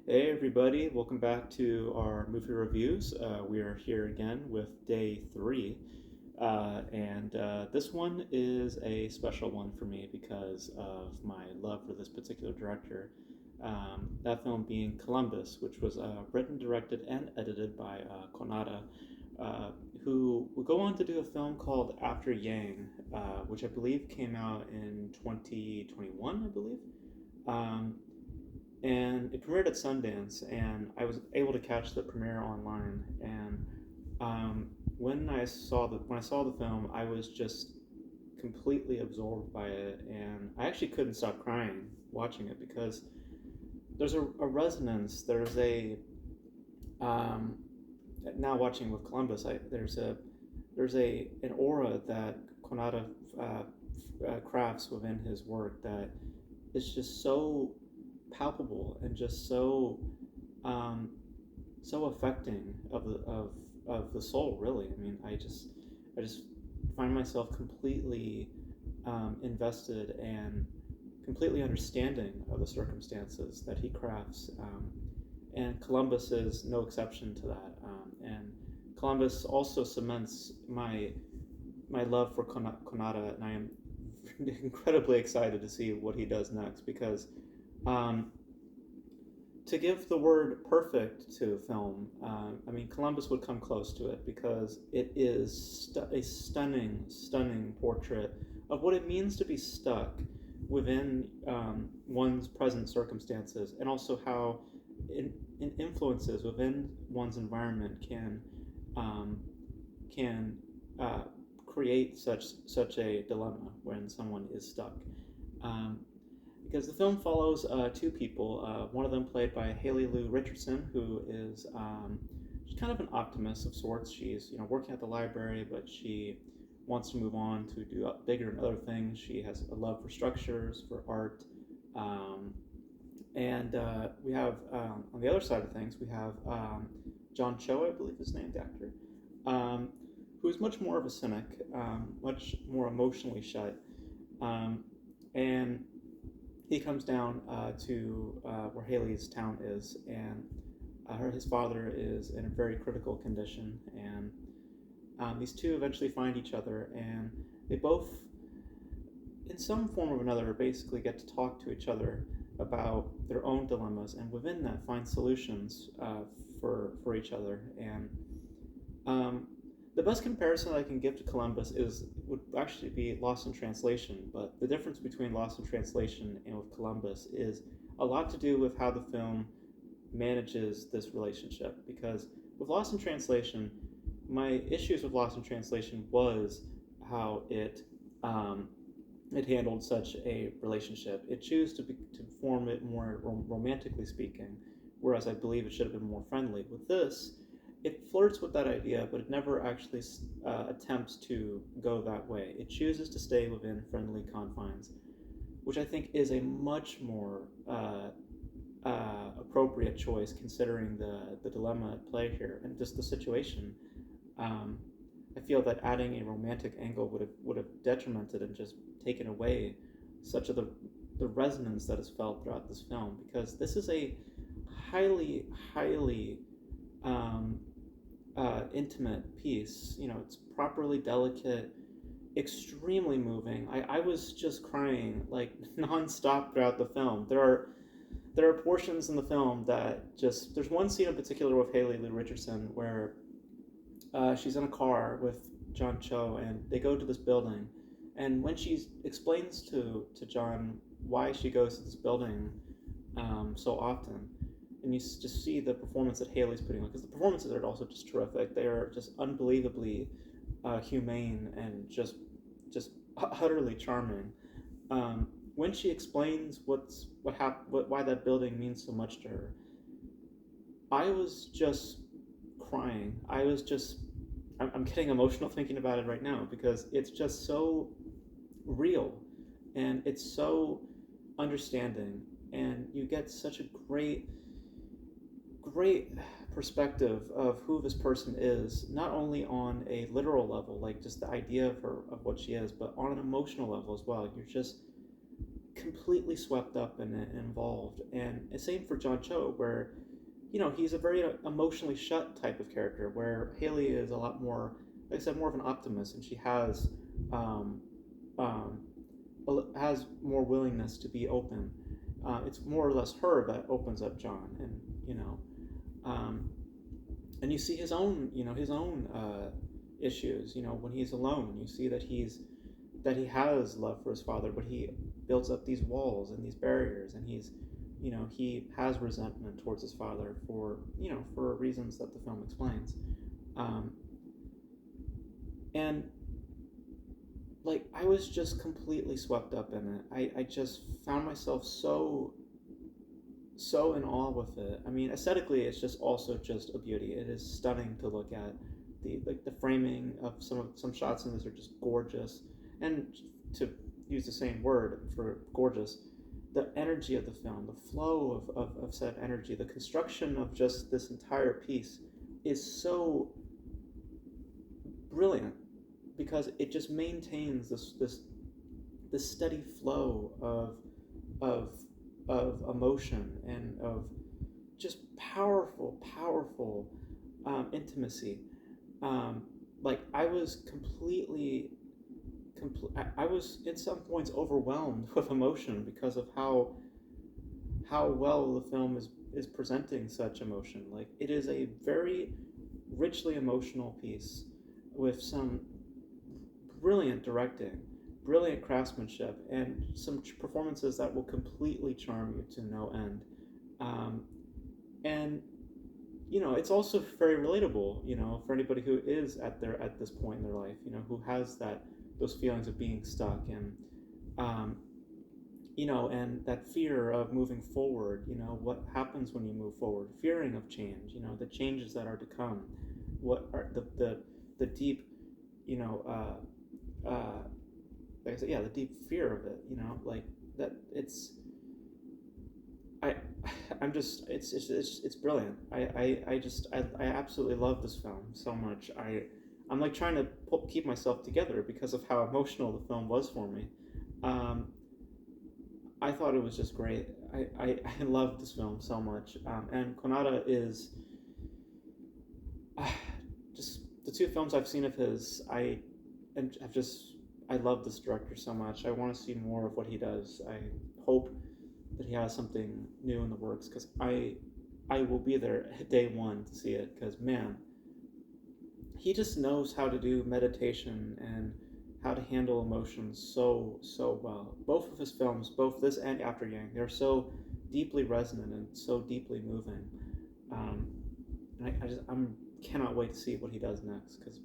Hey everybody, welcome back to our movie reviews. We are here again with day three, and this one is a special one for me because of my love for this particular director. That film being Columbus, which was written, directed, and edited by Konada, uh, who would go on to do a film called After Yang, which I believe came out in 2021, I believe. Um, and it premiered at Sundance, and I was able to catch the premiere online. And um, when I saw the film, I was just completely absorbed by it, and I actually couldn't stop crying watching it because there's a resonance. There's a um, now watching with Columbus, there's an aura that Konada crafts within his work that is just so palpable and just um, so affecting of the soul. Really, I mean, I just find myself completely invested and completely understanding of the circumstances that he crafts. And Columbus is no exception to that. And Columbus also cements my love for Konada, and I am incredibly excited to see what he does next because um, to give the word perfect to film, I mean, Columbus would come close to it because it is a stunning, stunning portrait of what it means to be stuck within one's present circumstances, and also how influences within one's environment um, can create such a dilemma when someone is stuck. Um, because the film follows two people. One of them played by Haley Lou Richardson, who is she's kind of an optimist of sorts. She's working at the library, but she wants to move on to do bigger and other things. She has a love for structures, for art, um, and we have on the other side of things we have John Cho, I believe his name, the actor, um, who's much more of a cynic, much more emotionally shut, um, and he comes down to where Haley's town is, and his father is in a very critical condition, and these two eventually find each other, and they both, in some form or another, basically get to talk to each other about their own dilemmas, and within that, find solutions for each other. And um, the best comparison I can give to Columbus would actually be Lost in Translation, but the difference between Lost in Translation and with Columbus is a lot to do with how the film manages this relationship. Because with Lost in Translation, my issues with Lost in Translation was how um, it handled such a relationship. It chose to form it more romantically speaking, whereas I believe it should have been more friendly. With this, it flirts with that idea, but it never actually attempts to go that way. It chooses to stay within friendly confines, which I think is a much more appropriate choice considering the dilemma at play here and just the situation. Um, I feel that adding a romantic angle would have detrimented and just taken away such of the resonance that is felt throughout this film, because this is a highly, highly um, intimate piece. It's properly delicate, extremely moving. I was just crying like nonstop throughout the film. There are portions in the film that just there's one scene in particular with Haley Lou Richardson where she's in a car with John Cho, and they go to this building. And when she explains to John why she goes to this building so often, and you just see the performance that Haley's putting on, because the performances are also just terrific. They are just unbelievably humane and just utterly charming. When she explains why that building means so much to her, I was just crying. I'm getting emotional thinking about it right now because it's just so real, and it's so understanding, and you get such a great perspective of who this person is, not only on a literal level, like just the idea of her, of what she is, but on an emotional level as well. completely swept up in it and involved. And the same for John Cho, where he's a very emotionally shut type of character, where Haley is a lot more, like I said, more of an optimist, and she um, um, has more willingness to be open. It's more or less her that opens up John, and um, and you see his own issues. When he's alone, you see that he has love for his father, but he builds up these walls and these barriers, and he has resentment towards his father for reasons that the film explains, um, and like I was just completely swept up in it. I just found myself so in awe with it. I mean, aesthetically, it's just also just a beauty. It is stunning to look at. The framing of some shots in this are just gorgeous, and to use the same word for gorgeous, the energy of the film, the flow of said energy, the construction of just this entire piece is so brilliant because it just maintains this steady flow of of emotion and of just powerful intimacy. Um, like I was I was at some points overwhelmed with emotion because of how well the film is presenting such emotion. Like it is a very richly emotional piece with some brilliant directing, brilliant craftsmanship, and some performances that will completely charm you to no end. Um, and it's also very relatable. For anybody who is at this point in their life, who has those feelings of being stuck um, and that fear of moving forward. What happens when you move forward? Fearing of change. The changes that are to come. What are the deep, you know, like I said, yeah, the deep fear of it. Like that. I, I'm just, it's brilliant. I absolutely love this film so much. I'm like trying to keep myself together because of how emotional the film was for me. Um, I thought it was just great. I love this film so much. And Konada is just the two films I've seen of his. I love this director so much. I want to see more of what he does. I hope that he has something new in the works because I will be there day one to see it because man, he just knows how to do meditation and how to handle emotions so well. Both of his films, both this and After Yang, they're so deeply resonant and so deeply moving. Um, and I'm cannot wait to see what he does next because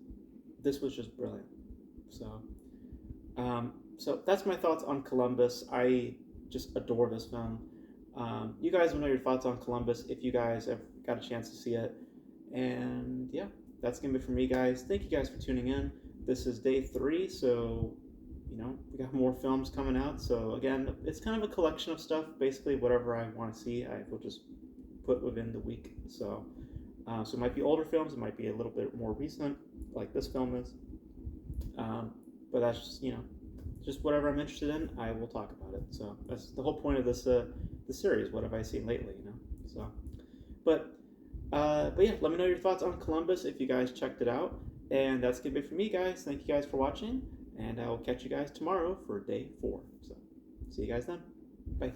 this was just brilliant. So, so that's my thoughts on Columbus. I just adore this film. You guys will know your thoughts on Columbus if you guys have got a chance to see it. And yeah, that's gonna be it for me, guys. Thank you guys for tuning in. This is day 3, so we got more films coming out. So again, it's kind of a collection of stuff. Basically, whatever I want to see, I will just put within the week. So, so it might be older films. It might be a little bit more recent, like this film is. But that's just whatever I'm interested in, I will talk about it. So that's the whole point of this series. What have I seen lately? So, but yeah, let me know your thoughts on Columbus if you guys checked it out. And that's gonna be it for me, guys. Thank you guys for watching, and I will catch you guys tomorrow for day 4. So, see you guys then. Bye.